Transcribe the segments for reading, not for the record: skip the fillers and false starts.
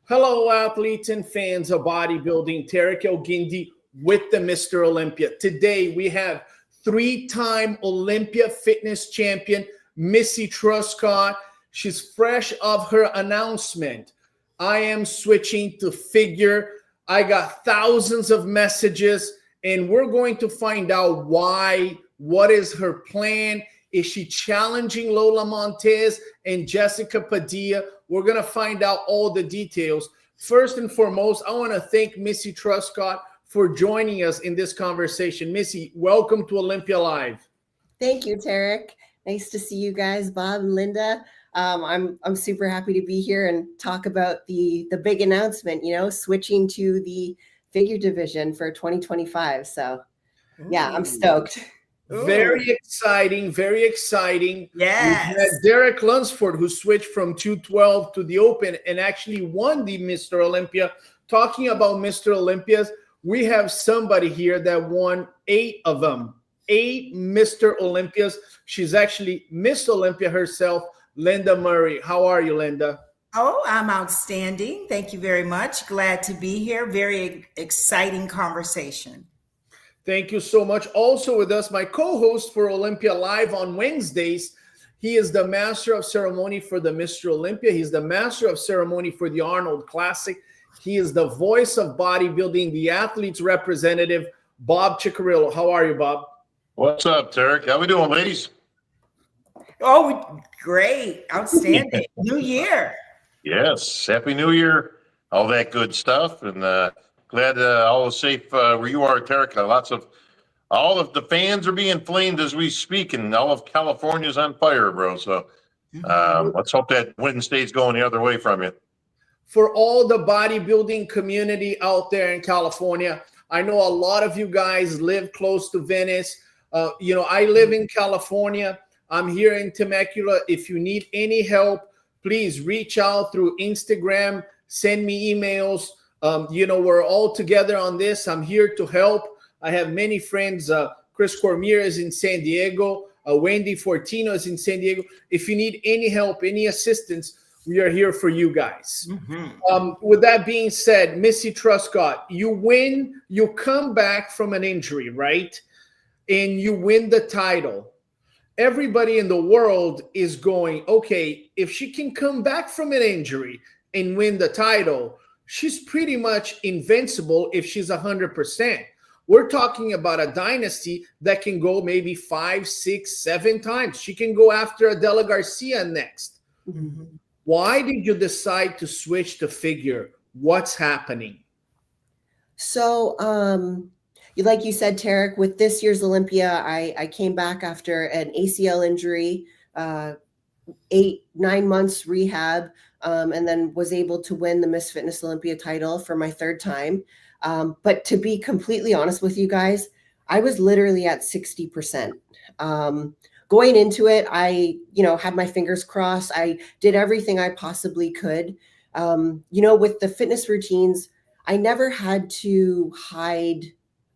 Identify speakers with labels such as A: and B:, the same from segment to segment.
A: Hello, athletes and fans of bodybuilding. Tarek Elgindi with the Mr. Olympia. Today, we have three-time Olympia Fitness Champion, Missy Truscott. She's fresh off her announcement. I am switching to figure. I got thousands of messages, and we're going to find out why. What is her plan? Is she challenging Lola Montez and Jessica Padilla? We're going to find out all the details. First and foremost, I want to thank Missy Truscott for joining us in this conversation. Missy, welcome to Olympia Live.
B: Thank you, Tarek. Nice to see you guys, Bob and Linda. I'm super happy to be here and talk about the big announcement, switching to the figure division for 2025. So yeah, I'm stoked.
A: Very exciting, very exciting.
C: Yes.
A: We had Derek Lunsford, who switched from 212 to the Open and actually won the Mr. Olympia. Talking about Mr. Olympias, we have somebody here that won 8 of them. 8 Mr. Olympias. She's actually Miss Olympia herself, Linda Murray. How are you, Linda?
C: Oh, I'm outstanding. Thank you very much. Glad to be here. Very exciting conversation.
A: Thank you so much. Also with us, my co-host for Olympia Live on Wednesdays. He is the master of ceremony for the Mr. Olympia. He's the master of ceremony for the Arnold Classic. He is the voice of bodybuilding, the athlete's representative, Bob Ciccarillo. How are you, Bob?
D: What's up, Tarek? How we doing, ladies?
C: Oh, great. Outstanding. New year.
D: Yes. Happy New Year. All that good stuff. And glad all is safe where you are, Tarek. All of the fans are being flamed as we speak, and all of California's on fire, bro. So let's hope that wind stays going the other way from you.
A: For all the bodybuilding community out there in California, I know a lot of you guys live close to Venice. I live in California. I'm here in Temecula. If you need any help, please reach out through Instagram. Send me emails. We're all together on this. I'm here to help. I have many friends. Chris Cormier is in San Diego. Wendy Fortino is in San Diego. If you need any help, any assistance, we are here for you guys. With that being said, Missy Truscott, you win. You come back from an injury, right? And you win the title. Everybody in the world is going, okay, if she can come back from an injury and win the title, she's pretty much invincible if she's 100%. We're talking about a dynasty that can go maybe 5, 6, 7 times. She can go after Adela Garcia next. Why did you decide to switch to figure? What's happening?
B: So, like you said, Tarek, with this year's Olympia, I came back after an ACL injury, 8-9 months rehab, and then was able to win the Miss Fitness Olympia title for my 3rd time. But to be completely honest with you guys, I was literally at 60%. Going into it, I, had my fingers crossed. I did everything I possibly could. With the fitness routines, I never had to hide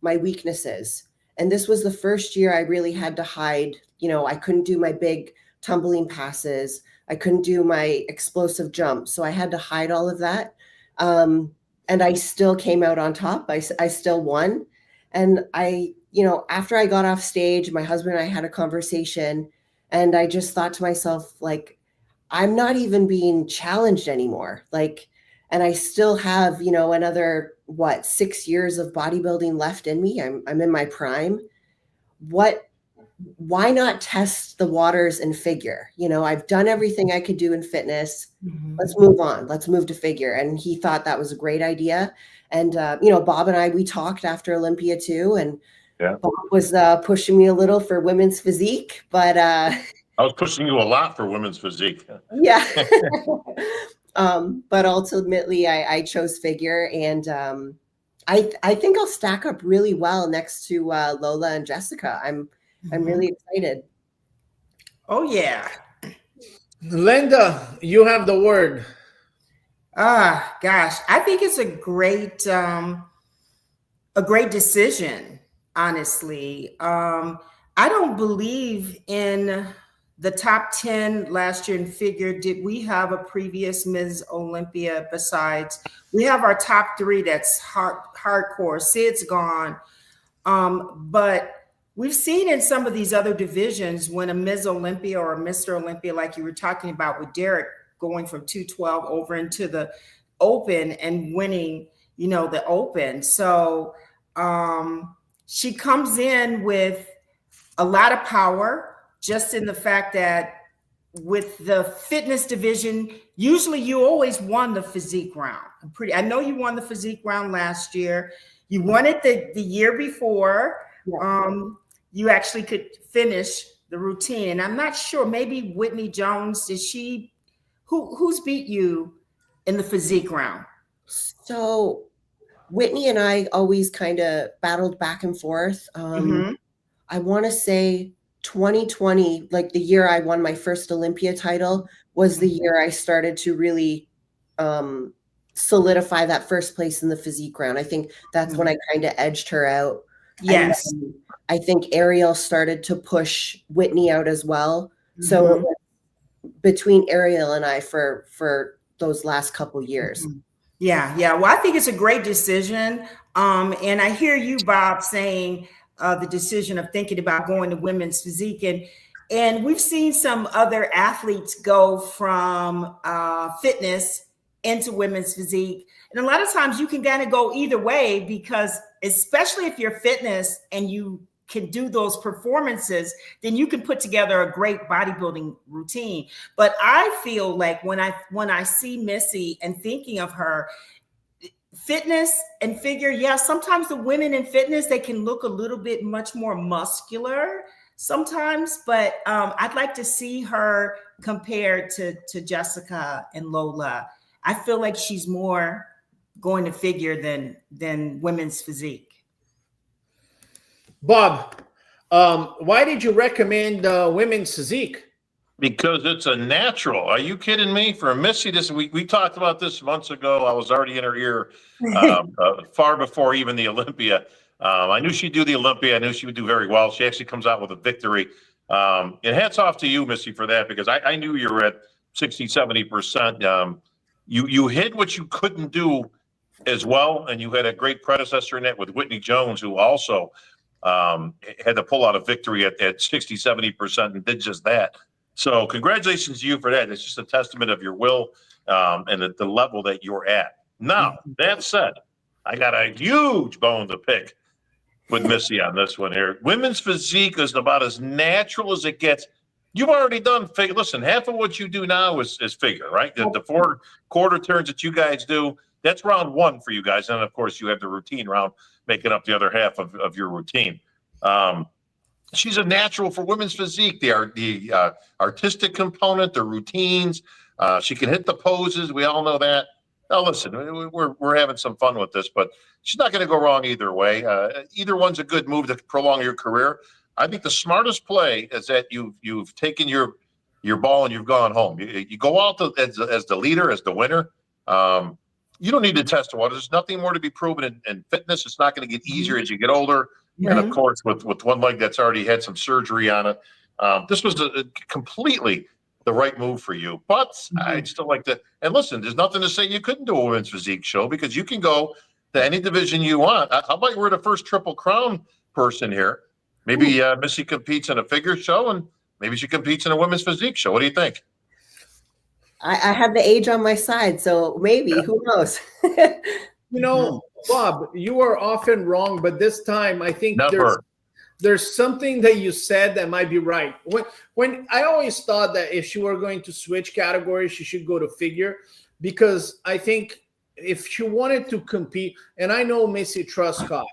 B: my weaknesses. And this was the first year I really had to hide. I couldn't do my big tumbling passes. I couldn't do my explosive jumps. So I had to hide all of that. And I still came out on top. I still won. And after I got off stage, my husband and I had a conversation, and I just thought to myself, I'm not even being challenged anymore. And I still have, another 6 years of bodybuilding left in me. I'm in my prime. Why not test the waters in figure? I've done everything I could do in fitness. Let's move on. Let's move to figure. And he thought that was a great idea. And, Bob and I, we talked after Olympia too. And Bob was pushing me a little for women's physique, but
D: I was pushing you a lot for women's physique.
B: Yeah. But ultimately I chose figure, and I think I'll stack up really well next to Lola and Jessica. I'm really excited.
C: Oh yeah.
A: Linda, you have the word.
C: Gosh, I think it's a great decision, honestly. I don't believe in the top 10 last year in figure, did we have a previous Ms. Olympia besides? We have our top 3 that's hardcore. Sid's gone. But we've seen in some of these other divisions when a Ms. Olympia or a Mr. Olympia, like you were talking about with Derek, going from 212 over into the open and winning, the open. So she comes in with a lot of power, just in the fact that with the fitness division, usually you always won the physique round. I know you won the physique round last year. You won it the year before. Yeah. You actually could finish the routine. And I'm not sure, maybe Whitney Jones, who's beat you in the physique round?
B: So Whitney and I always kind of battled back and forth. I want to say 2020, like the year I won my first Olympia title, was the year I started to really solidify that first place in the physique round. I think that's when I kind of edged her out.
C: Yes.
B: And I think Ariel started to push Whitney out as well. So it was between Ariel and I for those last couple years.
C: Yeah. Well, I think it's a great decision. And I hear you, Bob, saying the decision of thinking about going to women's physique. And we've seen some other athletes go from fitness into women's physique. And a lot of times you can kind of go either way, because especially if you're fitness and you can do those performances, then you can put together a great bodybuilding routine. But I feel like when I see Missy and thinking of her, fitness and figure, yeah, sometimes the women in fitness, they can look a little bit much more muscular sometimes, but I'd like to see her compared to Jessica and Lola. I feel like she's more going to figure than women's physique.
A: Bob, why did you recommend women's physique?
D: Because it's a natural. Are you kidding me? For Missy, we talked about this months ago. I was already in her ear far before even the Olympia. I knew she'd do the Olympia. I knew she would do very well. She actually comes out with a victory. And hats off to you, Missy, for that, because I knew you were at 60, 70%. You hid what you couldn't do as well, and you had a great predecessor in that with Whitney Jones, who also had to pull out a victory at 60, 70% and did just that. So congratulations to you for that. It's just a testament of your will and the level that you're at. Now, that said, I got a huge bone to pick with Missy on this one here. Women's physique is about as natural as it gets. You've already done figure. Listen, half of what you do now is figure, right? The 4 quarter turns that you guys do, that's round 1 for you guys. And of course, you have the routine round making up the other half of your routine. She's a natural for women's physique. The artistic component, the routines. She can hit the poses. We all know that. Now, listen, we're having some fun with this, but she's not going to go wrong either way. Either one's a good move to prolong your career. I think the smartest play is that you've taken your ball and you've gone home. You go out as the leader, as the winner. You don't need to test the water. There's nothing more to be proven in fitness. It's not going to get easier as you get older. And of course, with one leg that's already had some surgery on it, this was completely the right move for you. But I'd still like to. And listen, there's nothing to say you couldn't do a women's physique show, because you can go to any division you want. How about we're the first Triple Crown person here? Maybe Missy competes in a figure show, and maybe she competes in a women's physique show. What do you think?
B: I have the age on my side, so maybe, who knows?
A: Bob, you are often wrong, but this time I think there's something that you said that might be right. When I always thought that if she were going to switch categories, she should go to figure, because I think if she wanted to compete, and I know Missy Truscott,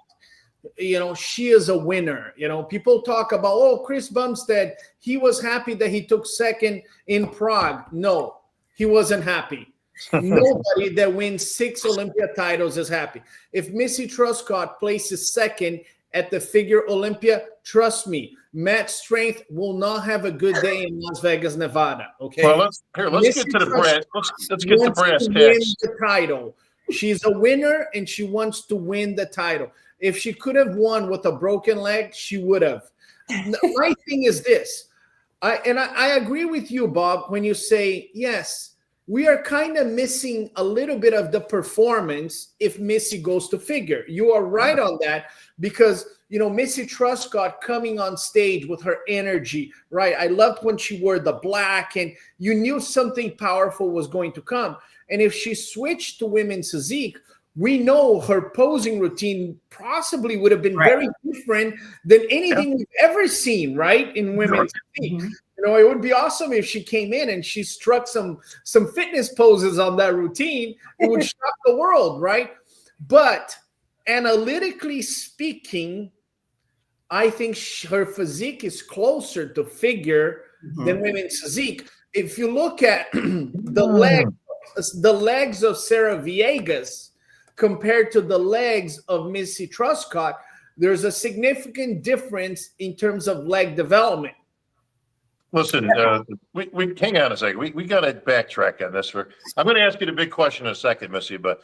A: she is a winner. People talk about, Chris Bumstead, he was happy that he took second in Prague. No, he wasn't happy. Nobody that wins 6 Olympia titles is happy. If Missy Truscott places second at the figure Olympia, trust me, Matt Strength will not have a good day in Las Vegas, Nevada. Okay.
D: Well, let's get to the brass. Let's get the brass tacks.
A: The title. She's a winner and she wants to win the title. If she could have won with a broken leg, she would have. My thing is this. I agree with you, Bob, when you say, yes, we are kind of missing a little bit of the performance if Missy goes to figure. You are right on that, because, you know, Missy Truscott coming on stage with her energy, right? I loved when she wore the black, and you knew something powerful was going to come. And if she switched to women's physique, we know her posing routine possibly would have been very different than anything we've ever seen, right? In women's physique. You know, it would be awesome if she came in and she struck some fitness poses on that routine. It would shock the world, right? But analytically speaking, I think her physique is closer to figure than women's physique. If you look at the legs of Sarah Villegas compared to the legs of Missy Truscott, there's a significant difference in terms of leg development.
D: Listen, we hang on a second. We got to backtrack on this. I'm going to ask you the big question in a second, Missy, but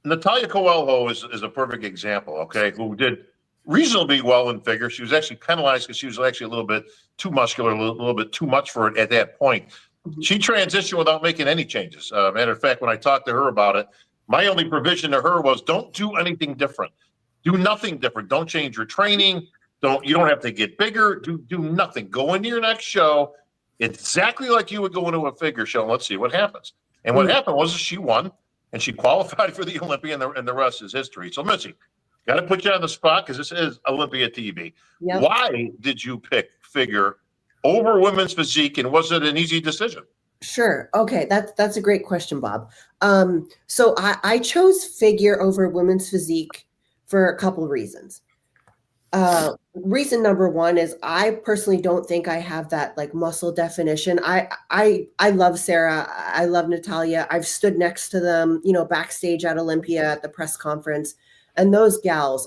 D: Natalia Coelho is a perfect example, okay, who did reasonably well in figure. She was actually penalized because she was actually a little bit too muscular, a little bit too much for it at that point. She transitioned without making any changes. Matter of fact, when I talked to her about it, my only provision to her was, don't do anything different. Do nothing different. Don't change your training. You don't have to get bigger. Do nothing. Go into your next show exactly like you would go into a figure show, and let's see what happens. And what happened was she won, and she qualified for the Olympia, and the rest is history. So, Missy, got to put you on the spot because this is Olympia TV. Yep. Why did you pick figure over women's physique, and was it an easy decision?
B: Sure. Okay. That's a great question, Bob. So I chose figure over women's physique for a couple of reasons. Reason number one is I personally don't think I have that like muscle definition. I love Sarah. I love Natalia. I've stood next to them, you know, backstage at Olympia at the press conference, and those gals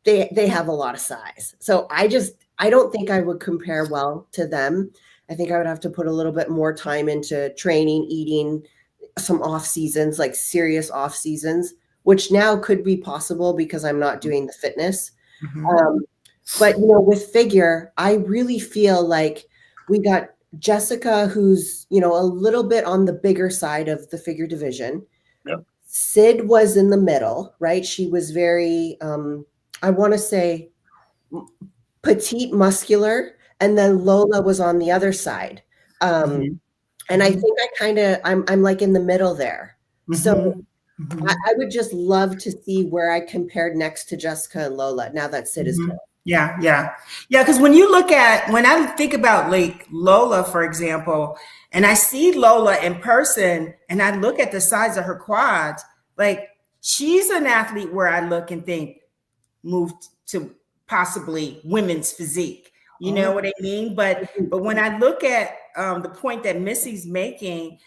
B: they have a lot of size. So I don't think I would compare well to them. I think I would have to put a little bit more time into training, eating, some off seasons, like serious off seasons, which now could be possible because I'm not doing the fitness. But, you know, with figure, I really feel like we got Jessica, who's, you know, a little bit on the bigger side of the figure division.
D: Yep.
B: Sid was in the middle, right? She was very, I want to say petite, muscular. And then Lola was on the other side. And I think I'm like in the middle there. So I would just love to see where I compared next to Jessica and Lola now that Sid is gone.
C: Yeah. Because when I think about like Lola, for example, and I see Lola in person and I look at the size of her quads, like she's an athlete where I look and think moved to possibly women's physique. You know what I mean? But when I look at the point that Missy's making,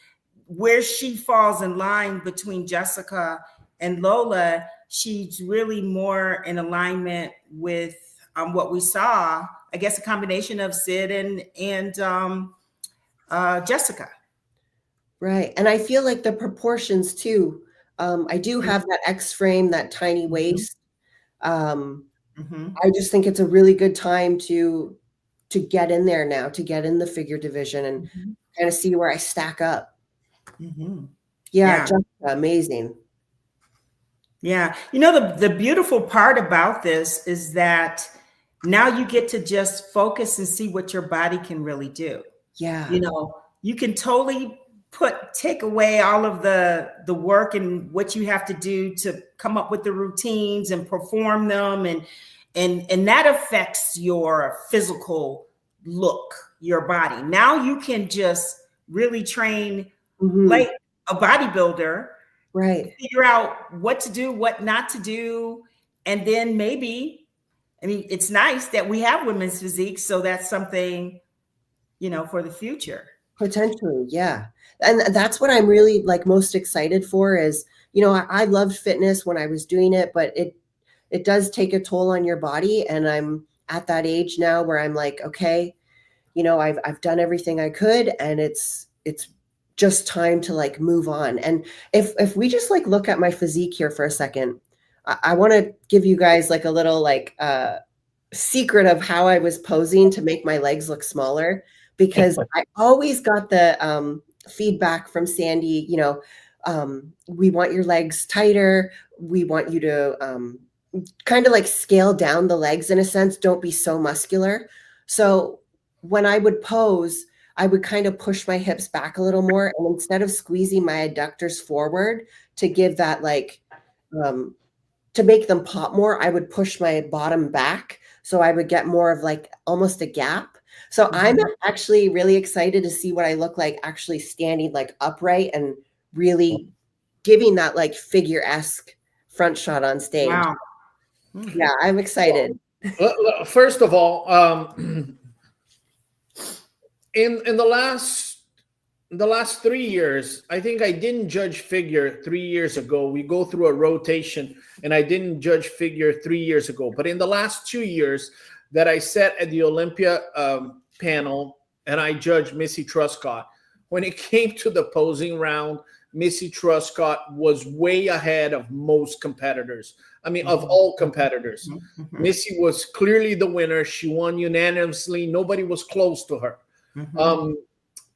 C: where she falls in line between Jessica and Lola, she's really more in alignment with what we saw, I guess a combination of Sid and Jessica.
B: Right. And I feel like the proportions too, I do have that X frame, that tiny waist. I just think it's a really good time to get in there now, to get in the figure division and kind of see where I stack up. Yeah. Jessica, amazing.
C: Yeah. You know, the beautiful part about this is that now you get to just focus and see what your body can really do.
B: Yeah.
C: You know, you can totally take away all of the work and what you have to do to come up with the routines and perform them. And that affects your physical look, your body. Now you can just really train like a bodybuilder,
B: right?
C: Figure out what to do, what not to do. And then maybe, I mean, it's nice that we have women's physique. So that's something, you know, for the future.
B: Potentially. Yeah. And that's what I'm really like most excited for is, you know, I loved fitness when I was doing it, but it does take a toll on your body. And I'm at that age now where I'm like, okay, you know, I've done everything I could, and it's just time to like move on. And if we just like look at my physique here for a second, I want to give you guys like a little like secret of how I was posing to make my legs look smaller, because I always got the feedback from Sandy, we want your legs tighter. We want you to kind of like scale down the legs in a sense. Don't be so muscular. So when I would pose, I would kind of push my hips back a little more. And instead of squeezing my adductors forward to give that to make them pop more, I would push my bottom back. So I would get more of like almost a gap. So I'm actually really excited to see what I look like actually standing like upright and really giving that like figure-esque front shot on stage.
C: Wow.
B: Yeah, I'm excited.
A: First of all, in the last 3 years, I think I didn't judge figure 3 years ago. We go through a rotation, and I didn't judge figure 3 years ago. But in the last 2 years that I sat at the Olympia panel and I judged Missy Truscott, when it came to the posing round, Missy Truscott was way ahead of most competitors. I mean, of all competitors. Missy was clearly the winner. She won unanimously. Nobody was close to her.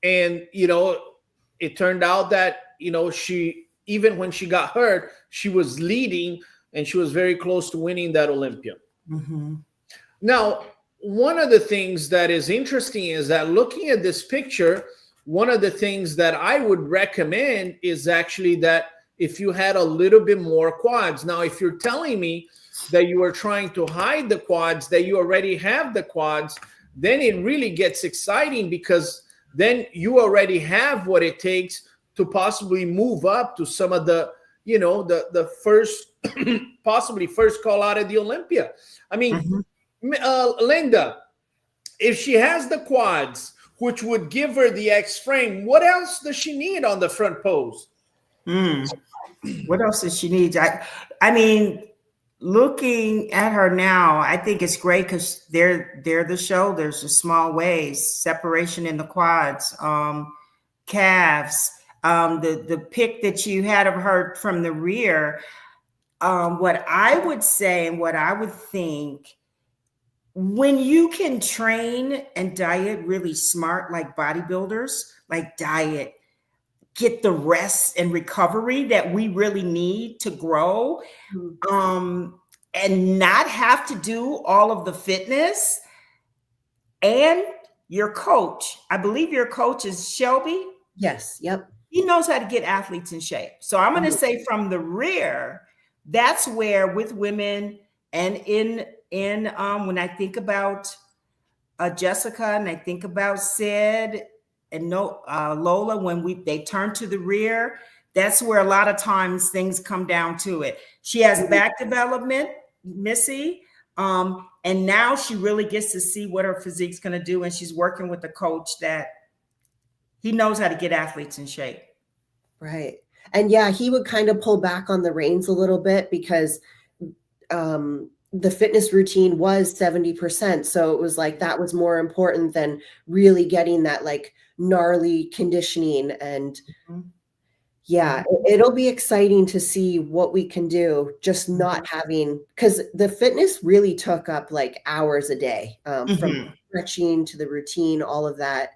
A: And, it turned out that, she, even when she got hurt, she was leading and she was very close to winning that Olympia. Now, one of the things that is interesting is that looking at this picture, one of the things that I would recommend is actually that if you had a little bit more quads. Now, if you're telling me that you are trying to hide the quads, that you already have the quads, then it really gets exciting, because then you already have what it takes to possibly move up to some of the, the first, possibly first call out of the Olympia. I mean, Linda, if she has the quads, which would give her the X frame, what else does she need on the front pose?
C: What else does she need? I mean, looking at her now, I think it's great because they're the shoulders, the small waist, separation in the quads, calves. The pic that you had of her from the rear. What I would say and what I would think, when you can train and diet really smart, like bodybuilders, like diet, get the rest and recovery that we really need to grow, and not have to do all of the fitness. And your coach, I believe your coach is Shelby.
B: Yes. Yep.
C: He knows how to get athletes in shape. So I'm going to say from the rear, that's where with women and in when I think about Jessica and I think about Sid and Lola, when they turn to the rear, that's where a lot of times things come down to it. She has back development, Missy, and now she really gets to see what her physique's going to do, and she's working with a coach that he knows how to get athletes in shape.
B: Right. And yeah, he would kind of pull back on the reins a little bit because the fitness routine was 70%. So it was like that was more important than really getting that like gnarly conditioning. And yeah, it'll be exciting to see what we can do, just not having, because the fitness really took up like hours a day, from stretching to the routine, all of that.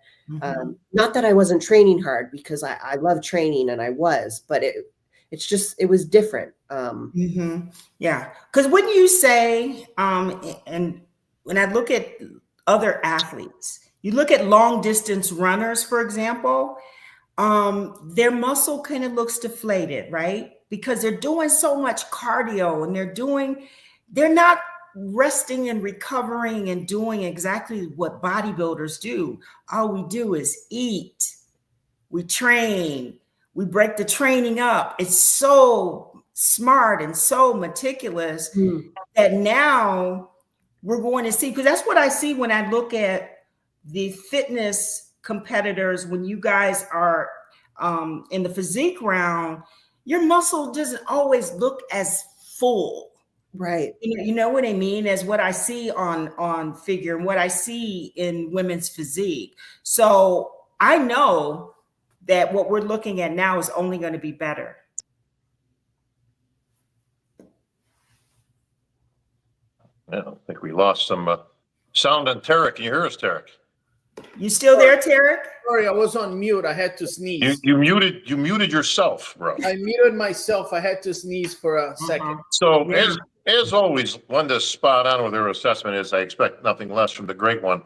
B: Not that I wasn't training hard, because I love training and I was, but it was different.
C: Yeah. Because when you say, and when I look at other athletes, you look at long distance runners, for example, their muscle kind of looks deflated, right? Because they're doing so much cardio and they're not resting and recovering and doing exactly what bodybuilders do. All we do is eat, we train, we break the training up. It's so smart and so meticulous that now we're going to see, because that's what I see when I look at the fitness competitors. When you guys are in the physique round, your muscle doesn't always look as full.
B: Right.
C: You know what I mean? As what I see on figure and what I see in women's physique. So I know that what we're looking at now is only going to be better.
D: I don't think we lost some sound on Tarek. Can you hear us, Tarek?
C: You still there, Tarek?
A: Sorry, I was on mute. I had to sneeze.
D: You muted yourself, bro.
A: I muted myself. I had to sneeze for a second.
D: So
C: Yeah.
D: as always, Linda's spot on with her assessment is I expect nothing less from the great one.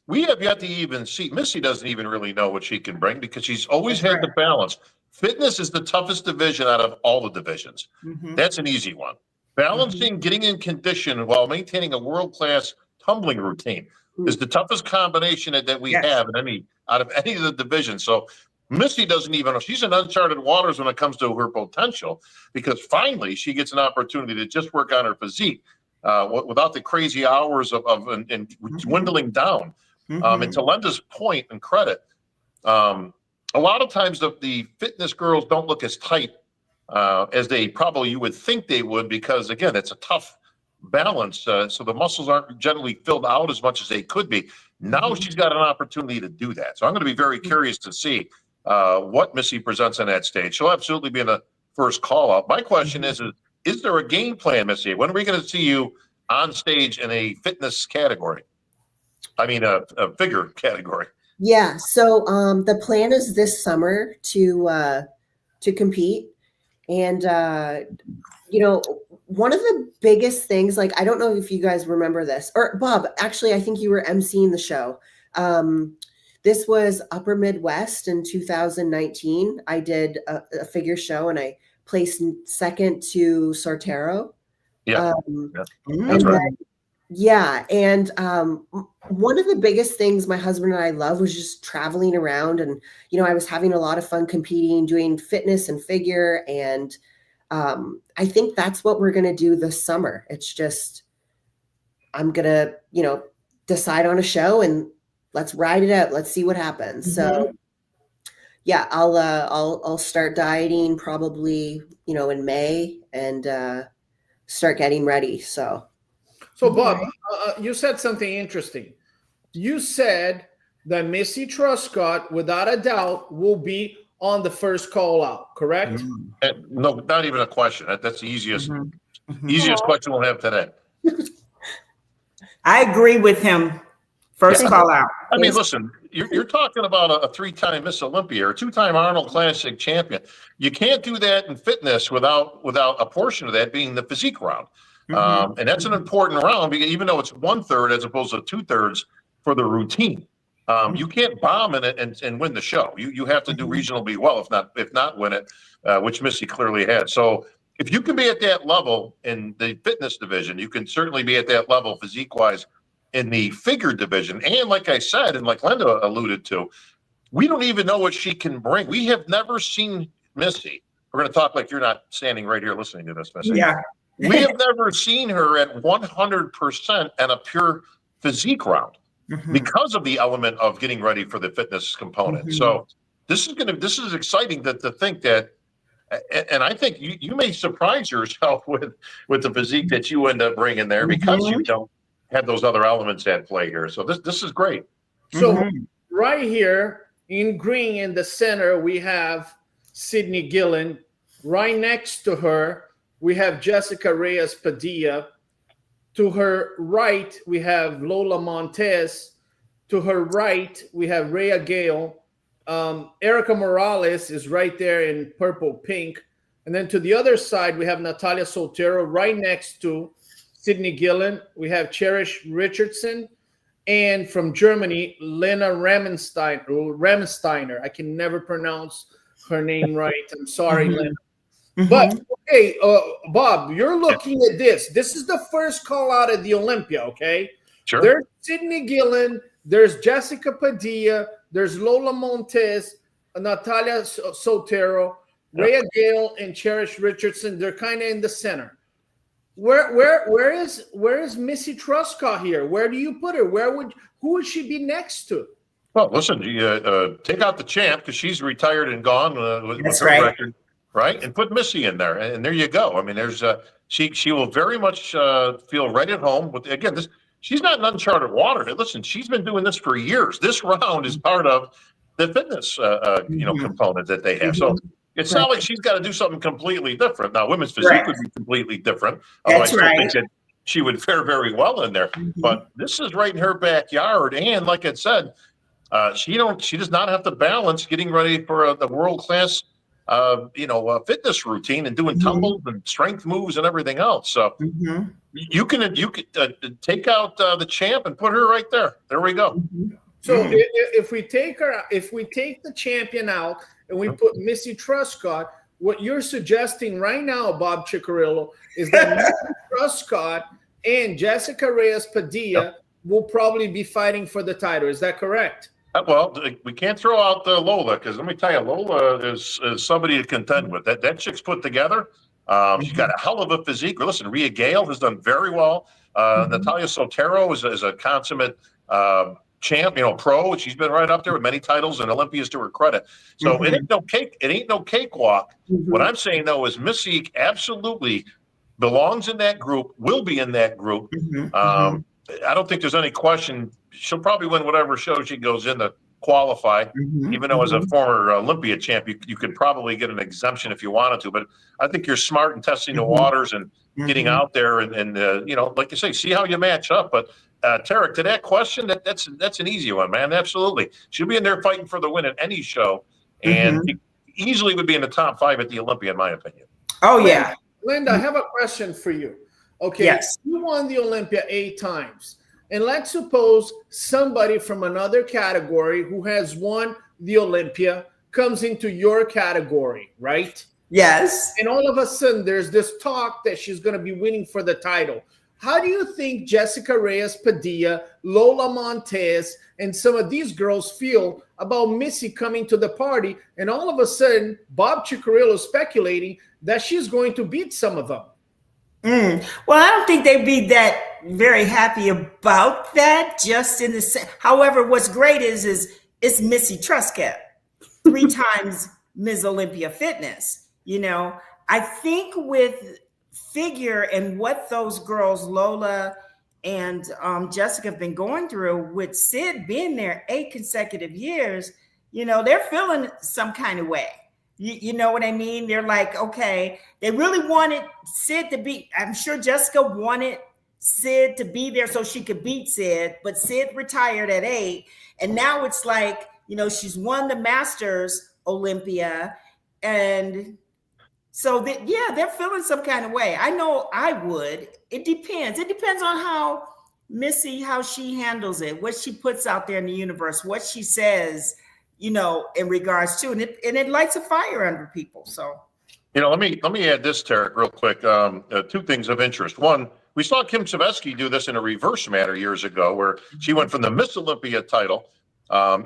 D: We have yet to even see, Missy doesn't even really know what she can bring because she's always had the balance. Fitness is the toughest division out of all the divisions. That's an easy one. Balancing, getting in condition while maintaining a world-class tumbling routine is the toughest combination that we have in out of any of the divisions. So Missy doesn't even know. She's in uncharted waters when it comes to her potential because finally she gets an opportunity to just work on her physique without the crazy hours of dwindling down. And to Linda's point and credit, a lot of times the fitness girls don't look as tight as they probably you would think they would because, again, it's a tough balance. So the muscles aren't generally filled out as much as they could be. Now she's got an opportunity to do that. So I'm going to be very curious to see what Missy presents on that stage. She'll absolutely be in the first call out. My question is there a game plan, Missy? When are we going to see you on stage in a fitness category? I mean, a figure category.
B: Yeah. So the plan is this summer to compete. And, you know, one of the biggest things, like, I don't know if you guys remember this, or Bob, actually, I think you were emceeing the show. This was Upper Midwest in 2019. I did a figure show and I placed second to Sortero.
D: Yeah.
B: That's right. Yeah. And one of the biggest things my husband and I love was just traveling around. And, you know, I was having a lot of fun competing, doing fitness and figure. And I think that's what we're going to do this summer. It's just, I'm going to, you know, decide on a show and let's ride it out. Let's see what happens. So yeah, I'll start dieting probably, you know, in May and start getting ready. So
A: Bob, you said something interesting. You said that Missy Truscott, without a doubt, will be on the first call out, correct?
D: No, not even a question. That's the easiest question we'll have today.
C: I agree with him. First call out.
D: I mean, listen, you're talking about a 3-time Miss Olympia or a 2-time Arnold Classic champion. You can't do that in fitness without a portion of that being the physique round. And that's an important round because even though it's 1/3 as opposed to 2/3 for the routine, you can't bomb in it and win the show. You have to do reasonably well, if not win it, which Missy clearly had. So if you can be at that level in the fitness division, you can certainly be at that level physique wise in the figure division. And like I said, and like Linda alluded to, we don't even know what she can bring. We have never seen Missy. We're going to talk like you're not standing right here listening to this, Missy.
C: Yeah.
D: We have never seen her at 100% and a pure physique round because of the element of getting ready for the fitness component. So this is exciting to think that, and I think you may surprise yourself with the physique that you end up bringing there because you don't have those other elements at play here. So this is great.
A: So right here in green in the center, we have Sydney Gillen. Right next to her, we have Jessica Reyes Padilla. To her right, we have Lola Montez. To her right, we have Rhea Gale. Erica Morales is right there in purple pink. And then to the other side, we have Natalia Soltero right next to Sydney Gillen. We have Cherish Richardson. And from Germany, Lena Ramensteiner. I can never pronounce her name right. I'm sorry, Lena. But okay, Bob, you're looking at this. This is the first call out at the Olympia, okay?
D: Sure.
A: There's Sydney Gillen, there's Jessica Padilla, there's Lola Montez, Natalia Soltero, Rhea Gale, and Cherish Richardson. They're kind of in the center. Where is Missy Truscott here? Where do you put her? Who would she be next to?
D: Well, listen, you take out the champ because she's retired and gone with her record. Right, and put Missy in there, and there you go. I mean, there's she will very much feel right at home. With again, she's not in uncharted water. Listen, she's been doing this for years. This round is part of the fitness component that they have. So it's not like she's got to do something completely different. Now, women's physique would be completely different.
C: That's right.
D: Think she would fare very well in there. But this is right in her backyard. And like I said, she does not have to balance getting ready for the world-class, fitness routine and doing tumbles and strength moves and everything else. So you can take out the champ and put her right there. There we go.
A: So if we take the champion out and we put Missy Truscott, what you're suggesting right now, Bob Ciccarello, is that Missy Truscott and Jessica Reyes Padilla will probably be fighting for the title. Is that correct?
D: Well, we can't throw out Lola, because let me tell you, Lola is somebody to contend with. That chick's put together. She's got a hell of a physique. Listen, Rhea Gale has done very well. Natalia Sotero is a consummate champ, pro. She's been right up there with many titles and Olympias to her credit. So it ain't no cake. It ain't no cakewalk. What I'm saying though is Missy absolutely belongs in that group. Will be in that group. I don't think there's any question. She'll probably win whatever show she goes in to qualify. Even though as a former Olympia champ, you could probably get an exemption if you wanted to. But I think you're smart in testing the waters and getting out there and like you say, see how you match up. But Tarek, to that question, that's an easy one, man. Absolutely, she'll be in there fighting for the win at any show, and easily would be in the top 5 at the Olympia, in my opinion.
C: Oh yeah,
A: Linda, I have a question for you. Okay,
C: yes,
A: you won the Olympia 8 times. And let's suppose somebody from another category who has won the Olympia comes into your category, right?
C: yes.
A: And all of a sudden, there's this talk that she's going to be winning for the title. How do you think Jessica Reyes Padilla, Lola Montez, and some of these girls feel about Missy coming to the party? And all of a sudden, Bob Ciccarello speculating that she's going to beat some of them.
C: Well, I don't think they'd be that very happy about that. Just in the however, what's great is it's Missy Truscott, 3 times Ms. Olympia Fitness. I think with figure and what those girls, Lola and Jessica, have been going through, with Sid being there 8 consecutive years, they're feeling some kind of way. You know what I mean? They're like, okay, they really wanted Sid to be, I'm sure Jessica wanted Sid to be there so she could beat Sid, but Sid retired at 8. And now it's like, she's won the Masters Olympia. And so they're feeling some kind of way. I know I would. It depends. It depends on how Missy, how she handles it, what she puts out there in the universe, what she says, in regards to, and it lights a fire under people. So,
D: let me add this, Tarek, real quick. 2 things of interest. One, we saw Kim Savetsky do this in a reverse manner years ago, where she went from the Miss Olympia title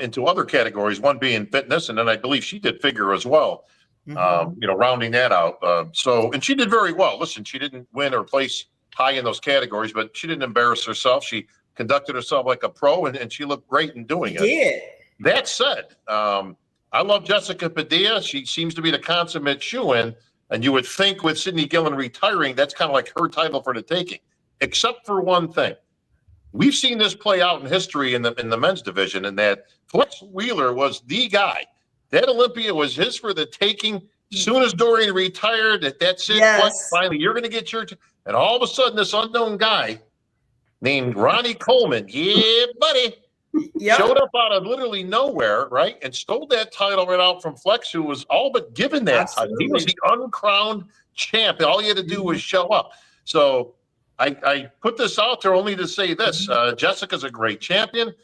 D: into other categories, one being fitness, and then I believe she did figure as well. Rounding that out. And she did very well. Listen, she didn't win or place high in those categories, but she didn't embarrass herself. She conducted herself like a pro, and she looked great in doing it.
C: Yeah.
D: That said, I love Jessica Padilla. She seems to be the consummate shoo-in, and you would think with Sydney Gillen retiring, that's kind of like her title for the taking, except for one thing. We've seen this play out in history in the men's division, and that Flex Wheeler was the guy. That Olympia was his for the taking. As soon as Dorian retired, that's it.
C: Yes.
D: Flex, finally, you're going to get your. And all of a sudden, this unknown guy named Ronnie Coleman, yeah, buddy, showed up out of literally nowhere, right, and stole that title right out from Flex, who was all but given that title. He was the uncrowned champ. All he had to do was show up. So I put this out there only to say this. Jessica's a great champion.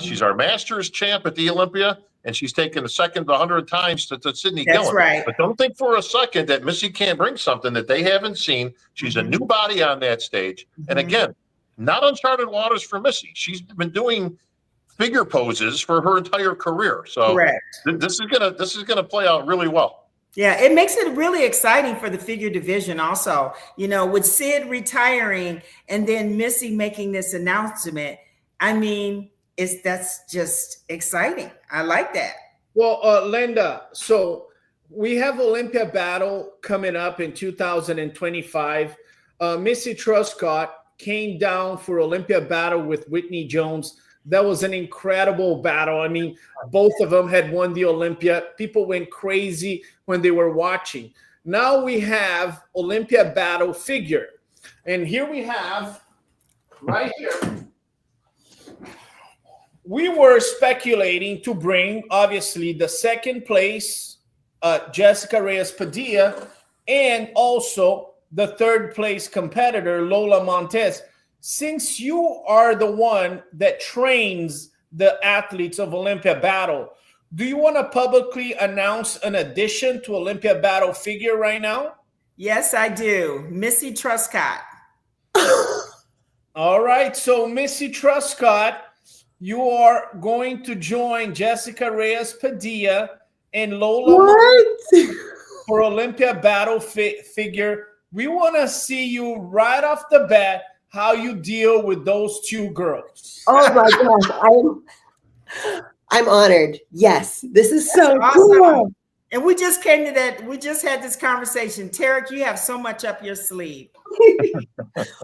D: She's our Masters champ at the Olympia, and she's taken the second 100 times to Sydney Gillen.
C: That's right.
D: But don't think for a second that Missy can't bring something that they haven't seen. She's a new body on that stage. And again, not uncharted waters for Missy. She's been doing figure poses for her entire career. So this is gonna play out really well.
C: Yeah, it makes it really exciting for the figure division also. With Sid retiring and then Missy making this announcement, I mean, that's just exciting. I like that.
A: Well, Linda, so we have Olympia Battle coming up in 2025. Missy Truscott came down for Olympia Battle with Whitney Jones. That was an incredible battle. I mean, both of them had won the Olympia. People went crazy when they were watching. Now we have Olympia Battle figure. And here we have, right here, we were speculating to bring, obviously, the second place, Jessica Reyes Padilla, and also the third place competitor, Lola Montez. Since you are the one that trains the athletes of Olympia Battle, do you want to publicly announce an addition to Olympia Battle figure right now?
C: Yes, I do. Missy Truscott.
A: All right. So, Missy Truscott, you are going to join Jessica Reyes Padilla and Lola for Olympia Battle figure. We want to see you right off the bat how you deal with those two girls.
B: Oh my gosh, I'm honored. Yes, this is so
C: awesome.
B: cool.
C: And we just came to that. We just had this conversation. Tarek, you have so much up your sleeve.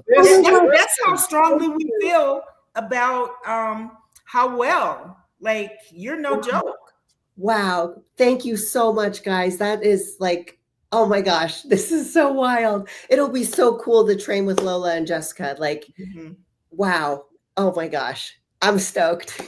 C: That's how strongly we feel about how well. Like, you're no joke.
B: Wow. Thank you so much, guys. That is like, oh my gosh, this is so wild. It'll be so cool to train with Lola and Jessica. Like, wow. Oh my gosh. I'm stoked.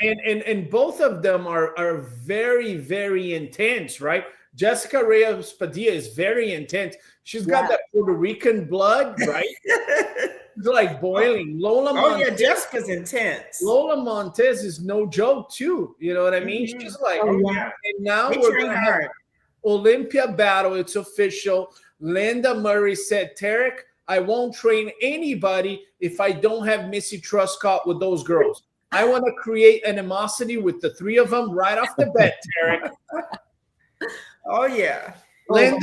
A: And both of them are very, very intense, right? Jessica Reyes Padilla is very intense. She's got that Puerto Rican blood, right? It's like boiling. Lola Montez,
C: Jessica's intense.
A: Lola Montez is no joke too. You know what I mean? She's like, and now we're gonna have Olympia Battle. It's official. Linda Murray said, Tarek, I won't train anybody if I don't have Missy Truscott with those girls. I want to create animosity with the three of them right off the bat, Tarek.
C: Oh yeah,
A: Linda.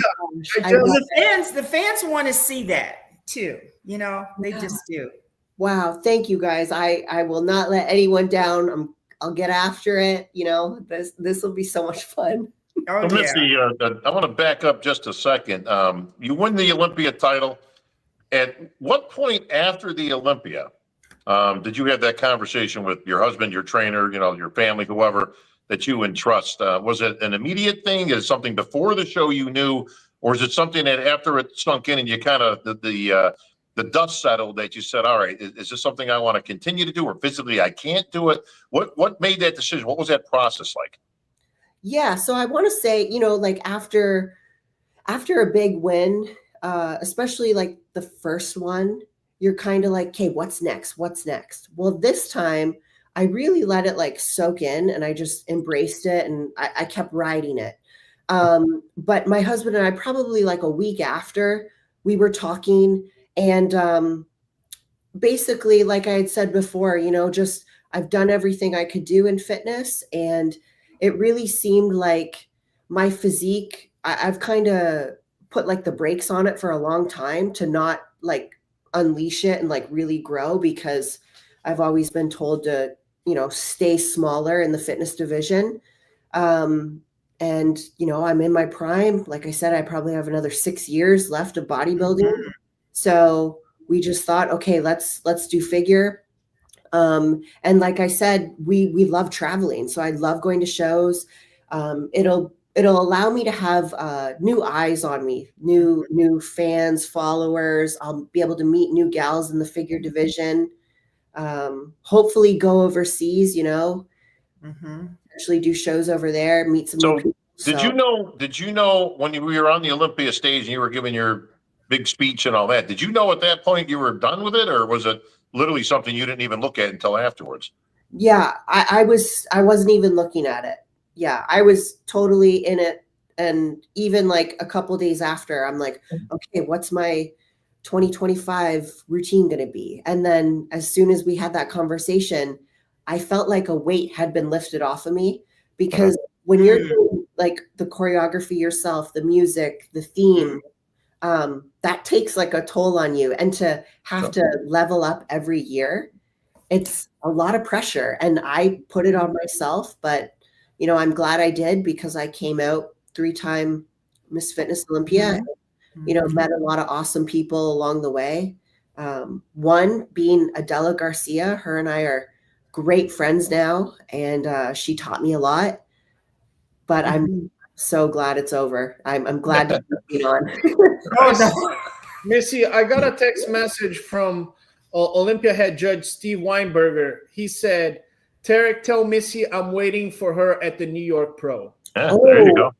C: The fans want to see that too. You know, they just do.
B: Wow, thank you guys. I will not let anyone down. I'll get after it. You know, this will be so much fun.
D: Oh, Missy, I want to back up just a second. You win the Olympia title. At what point after the Olympia did you have that conversation with your husband, your trainer, you know, your family, whoever that you entrust? Was it an immediate thing? Is it something before the show you knew, or is it something that after it sunk in and you kind of the dust settled that you said, all right, is this something I want to continue to do, or physically I can't do it? What made that decision? What was that process like?
B: Yeah, so I want to say, you know, like after a big win, especially like the first one, you're kind of like, okay, what's next? What's next? Well, this time I really let it like soak in, and I just embraced it, and I kept riding it. But my husband and I, probably like a week after, we were talking, and basically, like I had said before, you know, just I've done everything I could do in fitness, and it really seemed like my physique, I've kind of put like the brakes on it for a long time to not like unleash it and like really grow, because I've always been told to, you know, stay smaller in the fitness division. And, you know, I'm in my prime. Like I said, I probably have another 6 years left of bodybuilding. So we just thought, okay, let's do figure. And like I said, we love traveling. So I love going to shows. It'll allow me to have new eyes on me, new fans, followers. I'll be able to meet new gals in the figure division. Hopefully go overseas, you know, actually do shows over there, meet some new people.
D: Did you know when you were on the Olympia stage and you were giving your big speech and all that, did you know at that point you were done with it, or was it literally something you didn't even look at until afterwards?
B: Yeah, I wasn't even looking at it. Yeah, I was totally in it. And even like a couple of days after, I'm like, okay, what's my 2025 routine going to be? And then as soon as we had that conversation, I felt like a weight had been lifted off of me, because when you're doing like the choreography yourself, the music, the theme, that takes like a toll on you. And to have to level up every year, it's a lot of pressure. And I put it on myself, but you know, I'm glad I did, because I came out 3-time Miss Fitness Olympia, you know, met a lot of awesome people along the way. One being Adela Garcia, her and I are great friends now, and she taught me a lot, but I'm so glad it's over. I'm glad to be on.
A: Missy, I got a text message from Olympia head judge Steve Weinberger. He said, Tarek, tell Missy I'm waiting for her at the New York Pro.
D: Yeah, there you go.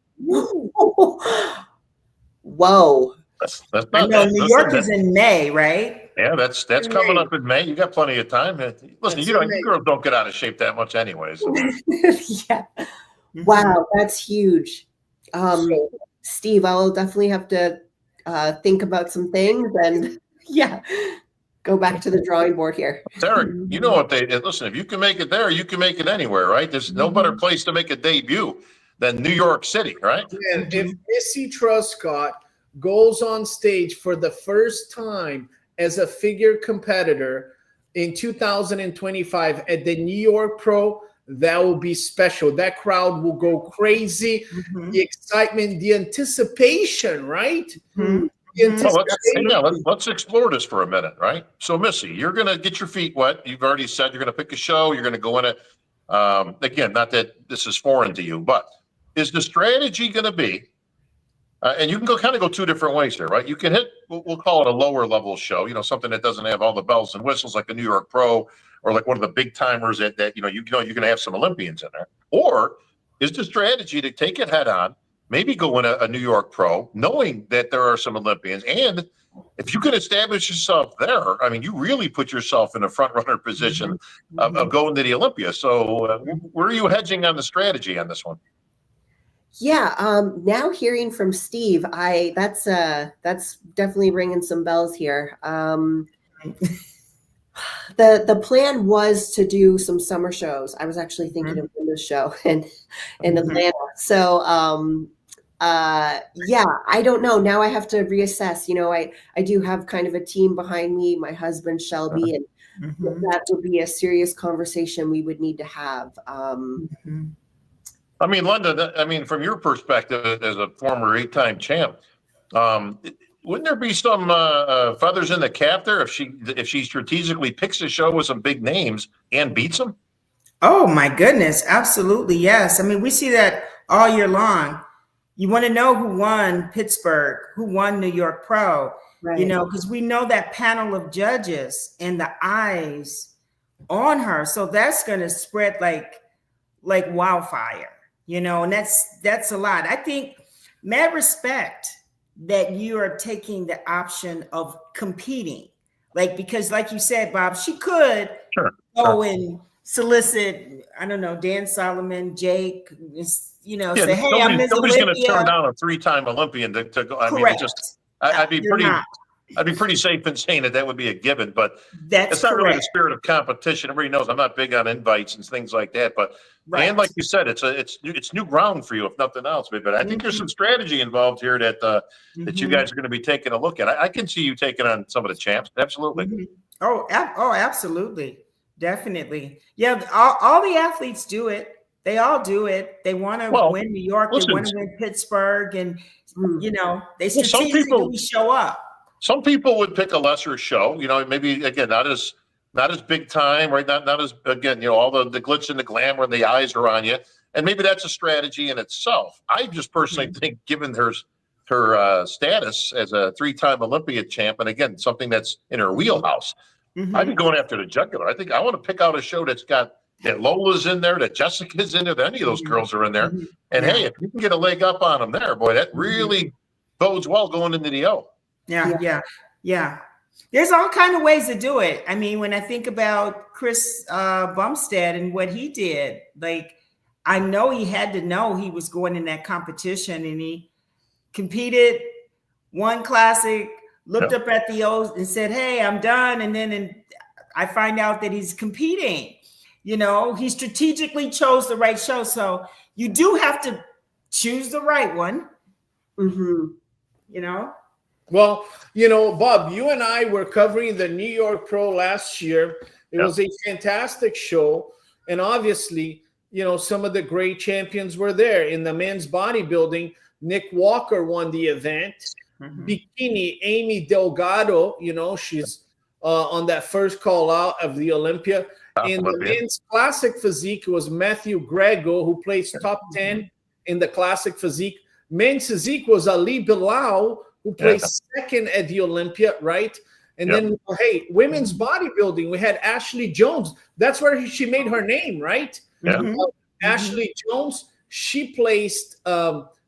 B: Whoa.
D: That's
C: I
D: not
C: know
D: that.
C: New York is in May, right?
D: Yeah, that's coming up in May. You got plenty of time. Listen,
A: That's
D: you girls don't get out of shape that much anyway. So.
B: Yeah. Wow, that's huge. Steve, I'll definitely have to think about some things and go back to the drawing board here.
D: Tarek, you know what listen, if you can make it there, you can make it anywhere, right? There's no better place to make a debut than New York City, right?
A: And if Missy Truscott goes on stage for the first time as a figure competitor in 2025 at the New York Pro, that will be special. That crowd will go crazy. The excitement, the anticipation, right? The anticipation.
D: Let's explore this for a minute, right? So, Missy, you're going to get your feet wet. You've already said you're going to pick a show. You're going to go in it. Again, not that this is foreign to you, but is the strategy going to be, and you can go two different ways here, right? You can hit, we'll call it a lower level show, something that doesn't have all the bells and whistles like a New York Pro or like one of the big timers that you're going to have some Olympians in there. Or is the strategy to take it head on, maybe go in a New York Pro, knowing that there are some Olympians, and if you can establish yourself there, I mean, you really put yourself in a front runner position of going to the Olympia. So where are you hedging on the strategy on this one?
B: Yeah, now hearing from Steve, that's definitely ringing some bells here. The plan was to do some summer shows. I was actually thinking of doing this show in Atlanta. So I don't know. Now I have to reassess. I do have kind of a team behind me, my husband Shelby, and that would be a serious conversation we would need to have.
D: I mean, Linda, from your perspective as a former 8-time champ, wouldn't there be some feathers in the cap there if she strategically picks a show with some big names and beats them?
C: Oh my goodness, absolutely, yes. I mean, we see that all year long. You want to know who won Pittsburgh, who won New York Pro, right? Because we know that panel of judges and the eyes on her. So that's going to spread like wildfire, and that's a lot. I think, mad respect that you are taking the option of competing, because like you said, Bob, she could go and solicit, I don't know, Dan Solomon, Jake, say, hey, I'm Ms.
D: Nobody's going to
C: Olympia.
D: turn down a 3-time Olympian to go. I
C: Correct.
D: mean, I'd be pretty safe in saying that would be a given, but
C: that's
D: not really the spirit of competition. Everybody knows I'm not big on invites and things like that, but and like you said, it's new ground for you, if nothing else. But I think there's some strategy involved here that you guys are going to be taking a look at. I can see you taking on some of the champs. Absolutely.
C: Oh, absolutely. Definitely. Yeah. All the athletes do it. They all do it. They want to win New York. They want to win Pittsburgh, and they strategically show up.
D: Some people would pick a lesser show, maybe again, not as big time, right? Not as, again, all the glitz and the glamour and the eyes are on you. And maybe that's a strategy in itself. I just personally think, given her status as a 3-time Olympia champ, and again, something that's in her wheelhouse, I'd be going after the jugular. I think I want to pick out a show that's got that Lola's in there, that Jessica's in there, that any of those girls are in there. And hey, if you can get a leg up on them there, boy, that really bodes well going into the O.
C: Yeah. There's all kind of ways to do it. I mean, when I think about Chris Bumstead and what he did, I know he had to know he was going in that competition, and he competed, won classic, looked up at the O's and said, hey, I'm done. And then I find out that he's competing. He strategically chose the right show. So you do have to choose the right one.
A: Well, Bob, you and I were covering the New York Pro last year. It was a fantastic show. And obviously, some of the great champions were there. In the men's bodybuilding, Nick Walker won the event. Bikini, Amy Delgado, she's on that first call out of the Olympia. In the men's classic physique, it was Matthew Grego, who placed top 10 in the classic physique. Men's physique was Ali Bilal, who placed second at the Olympia, right? And then, hey, women's bodybuilding, we had Ashley Jones. That's where she made her name, right? Ashley Jones, she placed,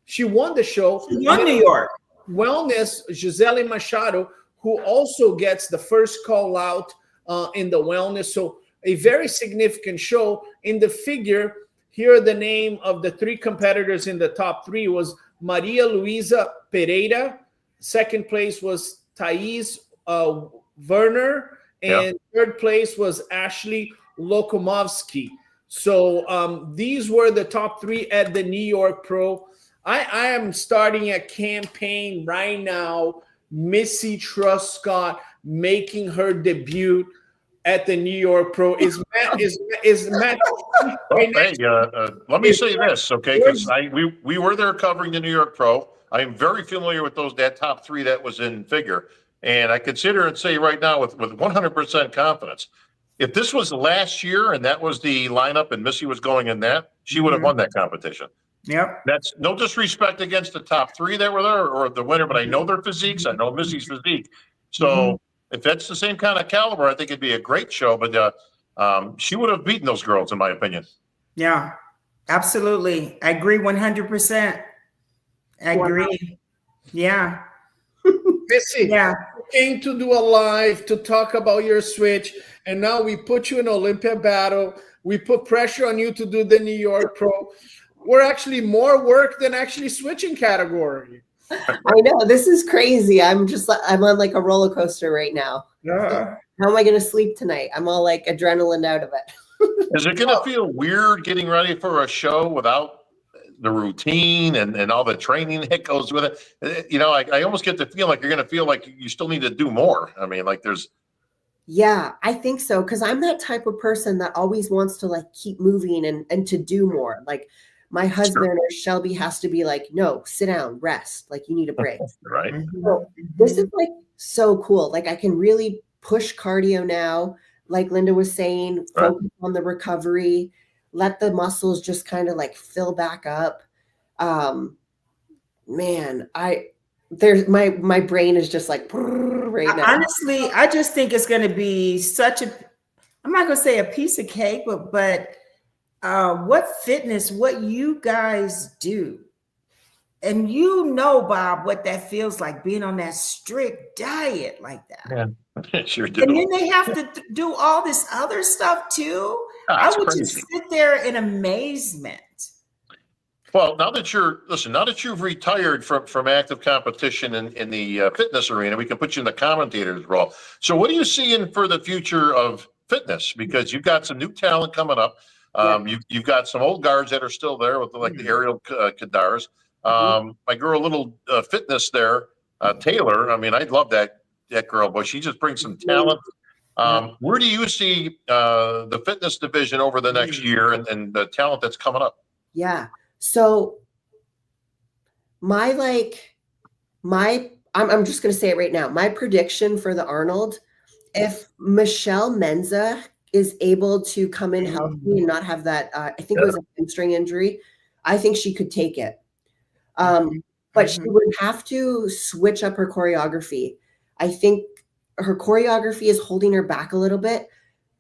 A: she won the show.
C: She won New York.
A: Wellness, Gisele Machado, who also gets the first call out in the wellness. So a very significant show. In the figure, here are the name of the 3 competitors in the top 3 was Maria Luisa Pereira. Second place was Thais Werner. And third place was Ashley Lokomovsky. So these were the top 3 at the New York Pro. I am starting a campaign right now. Missy Truscott making her debut at the New York Pro. Is Matt?
D: Let me say this, okay? Because we were there covering the New York Pro. I am very familiar with that top 3 that was in figure, and I consider and say right now with 100% confidence, if this was last year and that was the lineup and Missy was going in that, she would have won that competition.
C: Yep.
D: That's no disrespect against the top 3 that were there or the winner, but I know their physiques. I know Missy's physique. So if that's the same kind of caliber, I think it'd be a great show. But she would have beaten those girls, in my opinion.
C: Yeah, absolutely. I agree 100%. I agree. Yeah.
A: Missy, you came to do a live to talk about your switch, and now we put you in Olympia battle. We put pressure on you to do the New York Pro. We're actually more work than actually switching category.
B: I know, this is crazy. I'm on like a roller coaster right now.
C: Yeah.
B: How am I going to sleep tonight? I'm all like adrenaline out of it.
D: Is it going to feel weird getting ready for a show without the routine and all the training that goes with it? You know, I almost get the feeling like you're going to feel like you still need to do more. I mean, like there's.
B: Yeah, I think so. Cause I'm that type of person that always wants to like keep moving and to do more. Like my husband or Shelby has to be like, no, sit down, rest. Like you need a break.
D: Right.
B: So this is like so cool. Like I can really push cardio now. Like Linda was saying, focus on the recovery, let the muscles just kind of like fill back up. Man, my brain is just like right now.
C: Honestly, I just think it's going to be such I'm not going to say a piece of cake, but what you guys do. And you know, Bob, what that feels like being on that strict diet like that.
D: Yeah, sure do.
C: And then they have to do all this other stuff too. I would just sit there in amazement.
D: Well, now that you've retired from active competition in the fitness arena, we can put you in the commentator's role. So what are you seeing for the future of fitness? Because you've got some new talent coming up. You've got some old guards that are still there with like the Ariel Kadars. My girl, little fitness there, Taylor. I mean, I love that girl, but she just brings some talent. Where do you see the fitness division over the next year and the talent that's coming up?
B: Yeah. So I'm just going to say it right now. My prediction for the Arnold, if Michelle Menza is able to come in healthy and not have that, I think it was a hamstring injury, I think she could take it. But she would have to switch up her choreography. I think her choreography is holding her back a little bit.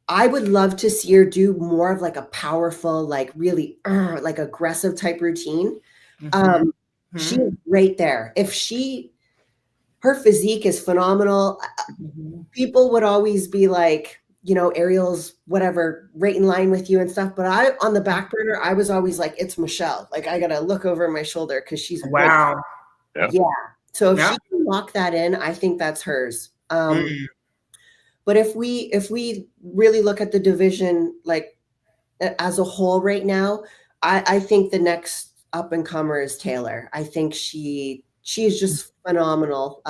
B: I would love to see her do more of like a powerful, like really like aggressive type routine. She's right there. Her physique is phenomenal. People would always be like, you know, Ariel's whatever, right in line with you and stuff. But on the back burner, I was always like, it's Michelle. Like I got to look over my shoulder because she's
C: wow.
B: Right. Yeah. So if she can lock that in, I think that's hers. But if we really look at the division, like as a whole right now, I think the next up and comer is Taylor. I think she's just phenomenal.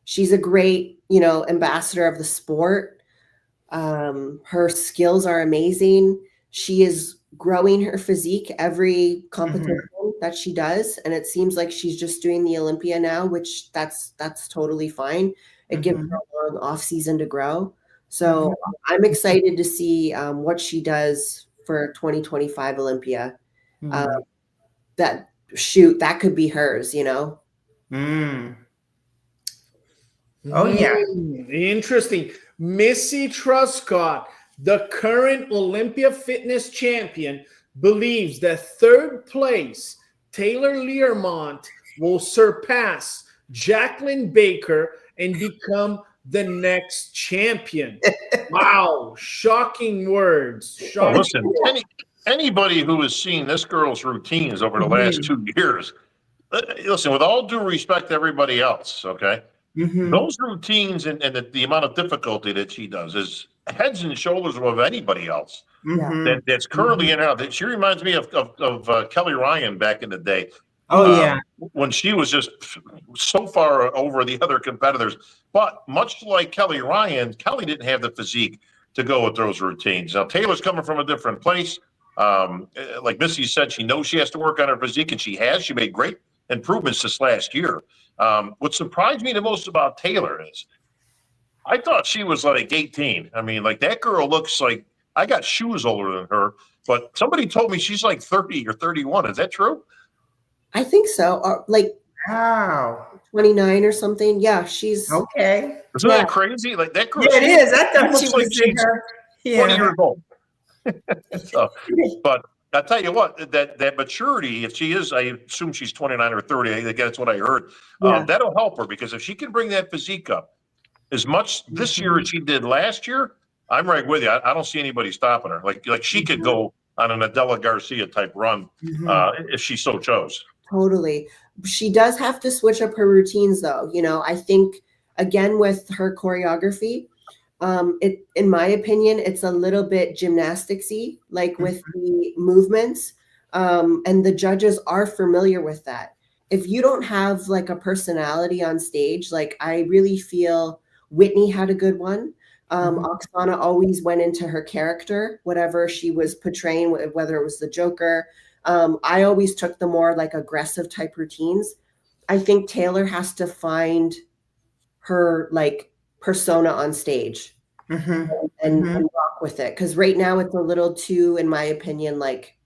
B: She's a great, ambassador of the sport. Her skills are amazing. She is growing her physique every competition that she does. And it seems like she's just doing the Olympia now, which that's totally fine. It gives her a long off season to grow. So I'm excited to see what she does for 2025 Olympia. That could be hers,
C: Mm. Oh, yeah.
A: Interesting. Missy Truscott, the current Olympia Fitness Champion, believes that third place, Taylor Learmont, will surpass Jacqueline Baker and become the next champion. Wow. Shocking words.
D: Well,
A: Shocking.
D: listen, anybody who has seen this girl's routines over the last 2 years, listen, with all due respect to everybody else, okay, those routines and the amount of difficulty that she does is heads and shoulders above anybody else that's currently in and out. She reminds me of Kelly Ryan back in the day.
C: Oh, yeah.
D: When she was just so far over the other competitors. But much like Kelly Ryan, Kelly didn't have the physique to go with those routines. Now, Taylor's coming from a different place. Like Missy said, she knows she has to work on her physique, and she has. She made great improvements this last year. What surprised me the most about Taylor is I thought she was like 18. I mean, like that girl looks like I got shoes older than her, but somebody told me she's like 30 or 31. Is that true?
B: I think so. Like
C: Wow.
B: 29 or something. Yeah, she's
C: Okay.
D: Isn't that crazy? Like that girl.
C: Yeah, it is. I thought
D: looks
C: she
D: like
C: was in
D: she's
C: her.
D: 20 years old. So, but I tell you what, that maturity, if she is, I assume she's 29 or 30. I think that's what I heard.
B: Yeah.
D: That'll help her because if she can bring that physique up as much this year as she did last year, I'm right with you. I don't see anybody stopping her. Like she could go on an Adela Garcia type run if she so chose.
B: Totally. She does have to switch up her routines though. You know, I think again with her choreography, in my opinion, it's a little bit gymnasticsy, like with the movements. And the judges are familiar with that. If you don't have like a personality on stage, like I really feel Whitney had a good one. Oksana always went into her character, whatever she was portraying, whether it was the Joker. I always took the more like aggressive type routines. I think Taylor has to find her like persona on stage and rock with it. Because right now it's a little too, in my opinion, like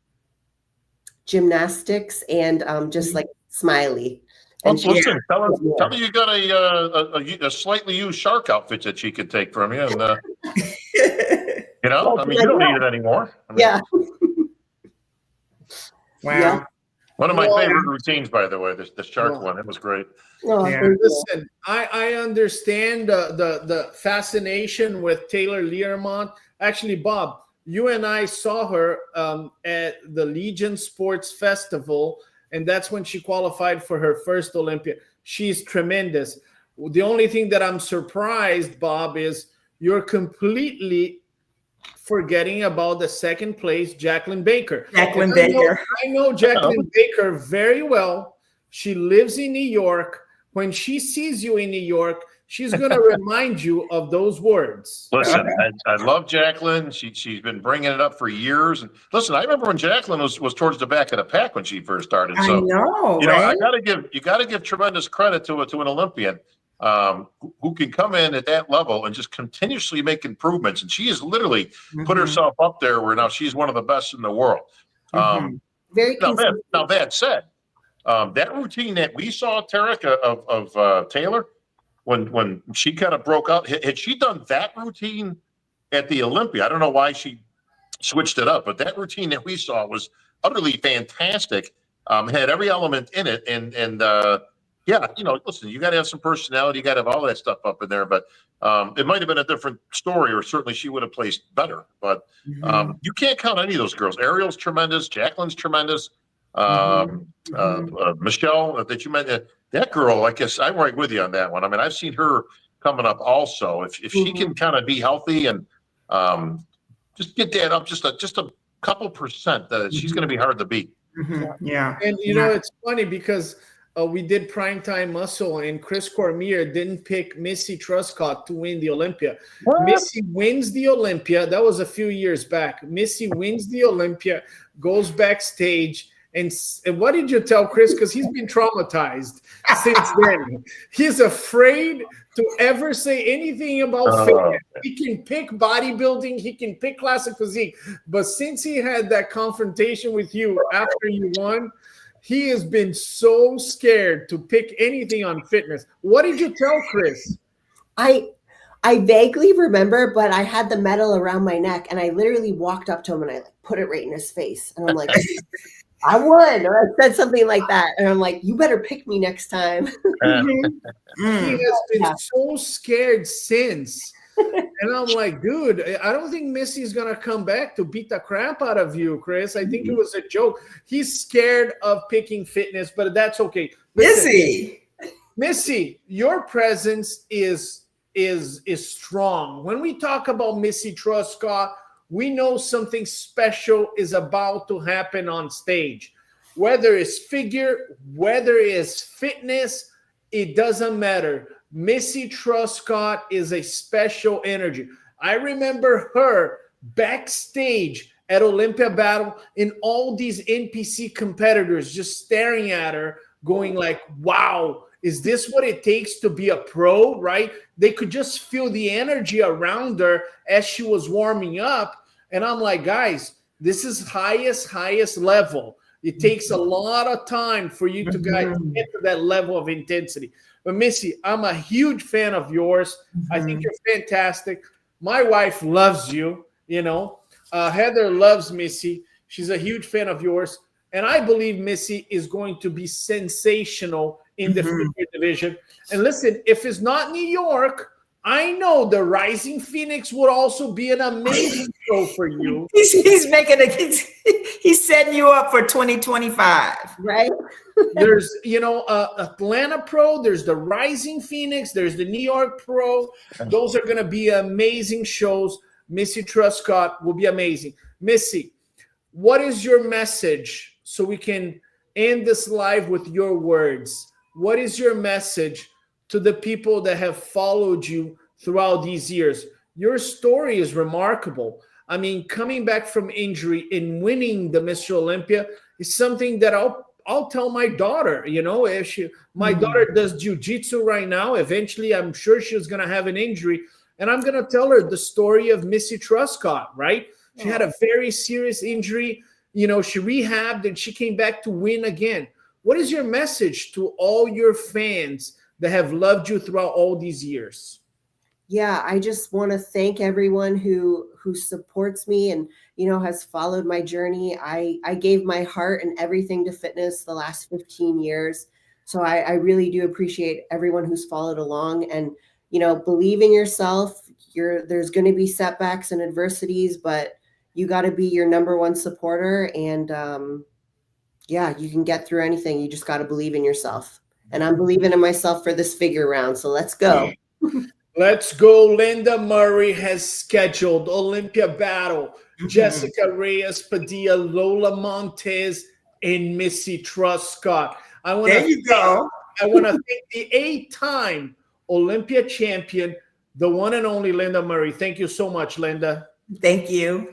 B: gymnastics and just like smiley. And
D: Listen, tell her you got a slightly used shark outfit that she could take from you, and you know, I mean, you don't need it anymore. I mean,
B: yeah.
C: Wow.
B: Yeah.
D: One of my favorite routines, by the way, the shark one. It was great.
B: Oh,
C: Yeah.
A: Listen, I understand the fascination with Taylor Learmont. Actually, Bob, you and I saw her at the Legion Sports Festival, and that's when she qualified for her first Olympia. She's tremendous. The only thing that I'm surprised, Bob, is you're completely forgetting about the second place, Jacqueline Baker.
C: Jacqueline Baker.
A: I know Jacqueline Baker very well. She lives in New York. When she sees you in New York, she's going to remind you of those words.
D: Listen, I love Jacqueline. She's been bringing it up for years. And listen, I remember when Jacqueline was towards the back of the pack when she first started. So
C: I know,
D: you know,
C: right?
D: you got to give tremendous credit to an Olympian who can come in at that level and just continuously make improvements. And she has literally put herself up there where now she's one of the best in the world.
B: Very
D: Now that said, that routine that we saw, Tarek, of Taylor, when she kind of broke out, had she done that routine at the Olympia? I don't know why she switched it up, but that routine that we saw was utterly fantastic. Had every element in it, and yeah, you know, listen, you got to have some personality, you got to have all that stuff up in there, but it might have been a different story, or certainly she would have placed better. But you can't count any of those girls. Ariel's tremendous, Jacqueline's tremendous. Michelle that you mentioned, that girl, I guess I'm right with you on that one. I mean, I've seen her coming up also. If she can kind of be healthy and just get that up just a couple percent, she's going to be hard to beat.
C: Yeah.
A: And you know, it's funny because we did Primetime Muscle, and Chris Cormier didn't pick Missy Truscott to win the Olympia.
D: What?
A: Missy wins the Olympia. That was a few years back. Missy wins the Olympia, goes backstage. And what did you tell Chris? Because he's been traumatized since then. He's afraid to ever say anything about fitness. He can pick bodybuilding. He can pick classic physique. But since he had that confrontation with you after you won, He has been so scared to pick anything on fitness. What did you tell Chris?
B: I vaguely remember, but I had the medal around my neck, and I literally walked up to him and I put it right in his face, and I'm like, I won, or I said something like that, and I'm like, you better pick me next time.
A: He has been so scared since. And I'm like, dude, I don't think Missy's going to come back to beat the crap out of you, Chris. I think it was a joke. He's scared of picking fitness, but that's okay. Listen, Missy, your presence is strong. When we talk about Missy Truscott, we know something special is about to happen on stage. Whether it's figure, whether it's fitness, it doesn't matter. Missy Truscott is a special energy. I remember her backstage at Olympia Battle and all these NPC competitors just staring at her going like, wow, is this what it takes to be a pro, right? They could just feel the energy around her as she was warming up. And I'm like, guys, this is highest level. It takes a lot of time for you to guys get to that level of intensity. But Missy, I'm a huge fan of yours. I think you're fantastic. My wife loves you, you know. Heather loves Missy. She's a huge fan of yours. And I believe Missy is going to be sensational in the figure division. And listen, if it's not New York, I know the Rising Phoenix would also be an amazing show for you.
C: He's making he's setting you up for 2025,
B: right?
A: There's, you know, Atlanta Pro, there's the Rising Phoenix, there's the New York Pro. Those are going to be amazing shows. Missy Truscott will be amazing. Missy, what is your message so we can end this live with your words? What is your message to the people that have followed you throughout these years? Your story is remarkable. I mean, coming back from injury and winning the Mr. Olympia is something that I'll tell my daughter, you know, if my daughter does jiu-jitsu right now, eventually I'm sure she's going to have an injury. And I'm going to tell her the story of Missy Truscott, right? She had a very serious injury. You know, she rehabbed and she came back to win again. What is your message to all your fans that have loved you throughout all these years?
B: Yeah, I just want to thank everyone who supports me and, you know, has followed my journey. I gave my heart and everything to fitness the last 15 years. So I really do appreciate everyone who's followed along, and, you know, believe in yourself. There's going to be setbacks and adversities, but you got to be your number one supporter. And yeah, you can get through anything. You just got to believe in yourself. And I'm believing in myself for this figure round. So let's go.
A: Let's go. Linda Murray has scheduled Olympia Battle. Jessica Reyes Padilla, Lola Montez, and Missy Truscott.
C: There you go.
A: I want to thank the 8-time Olympia champion, the one and only Linda Murray. Thank you so much, Linda.
C: Thank you.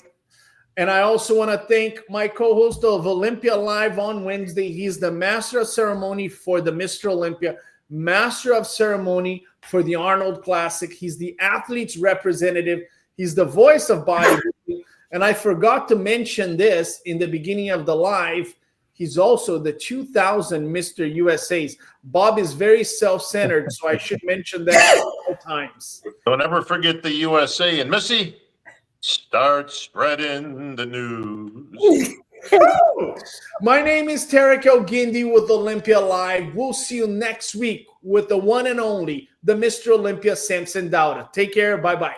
A: And I also want to thank my co-host of Olympia Live on Wednesday. He's the master of ceremony for the Mr. Olympia, master of ceremony for the Arnold Classic. He's the athlete's representative. He's the voice of bodybuilding. And I forgot to mention this in the beginning of the live. He's also the 2000 Mr. USA's. Bob is very self-centered, so I should mention that all times.
D: Don't ever forget the USA. And Missy, start spreading the news.
A: My name is Tarek El-Guindy with Olympia Live. We'll see you next week with the one and only, the Mr. Olympia Samson Dauda. Take care. Bye-bye.